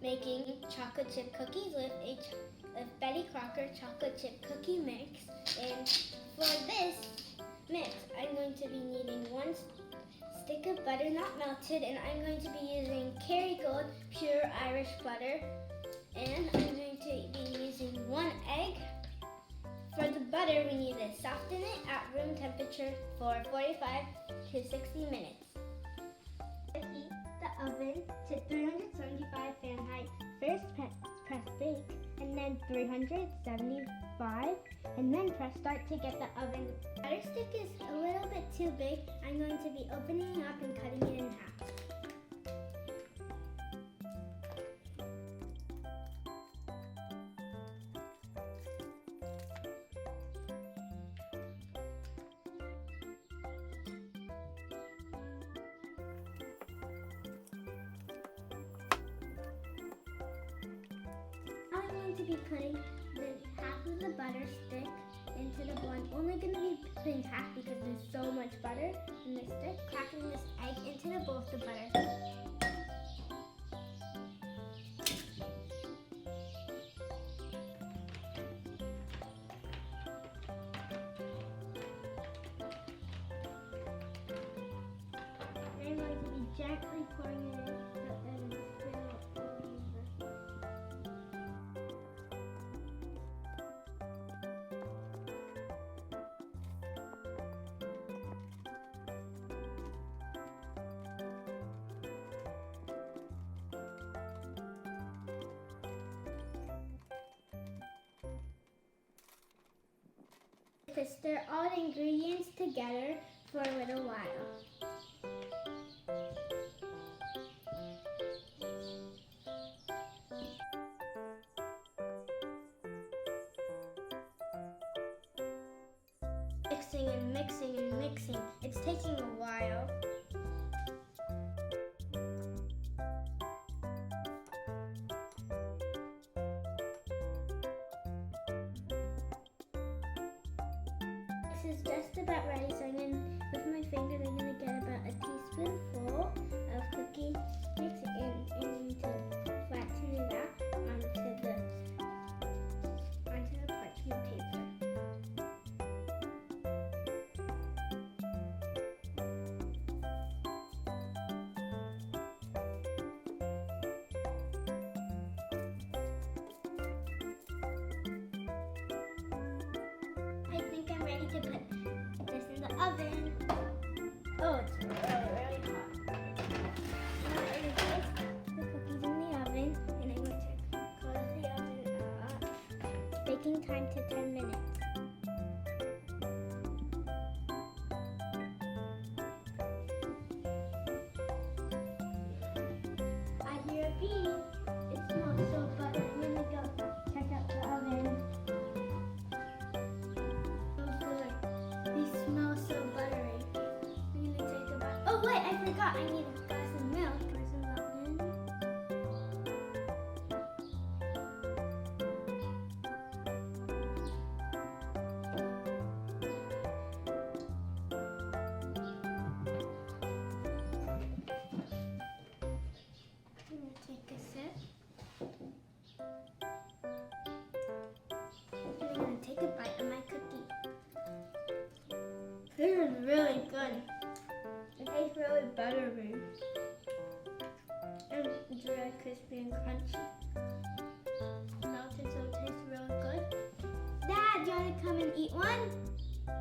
making chocolate chip cookies with Betty Crocker chocolate chip cookie mix. And for this mix, I'm going to be needing 1 stick of butter not melted, and I'm going to be using Kerrygold pure Irish butter, and I'm going to be using 1 egg. For the butter, we need to soften it at room temperature for 45 to 60 minutes. Heat the oven to 375 Fahrenheit. First press bake, and then 375, and then press start to get the oven. Butter stick is a little bit too big. I'm going to be opening it up and cutting it in half. I'm going to be putting half of the butter stick into the bowl. I'm only going to be putting half because there's so much butter in this stick. Cracking this egg into the bowl with the butter. I'm going to be gently pouring it in so that it's still all over. To stir all the ingredients together for a little while. Mixing and mixing and mixing. It's taking a while. This is just about ready, so I'm going with my fingers, I'm going to get about a teaspoonful of cookie mix, and I'm going to flatten it out onto the parchment paper. I think I'm ready to put this in the oven. Oh, it's really hot. Now I'm going to place the cookies in the oven, and I'm going to close the oven up. Baking time to 10 minutes. I hear a beep. It smells so buttery. I'm going to go check out the oven. They smell so buttery. I'm gonna take a bite. Oh wait, I forgot. I need a glass of milk. Pour some milk in. I'm gonna take a sip. I'm gonna take a bite of my cookie. This is really good. It tastes really buttery. And it's really crispy and crunchy. Melted, so it tastes really good. Dad, do you want to come and eat one?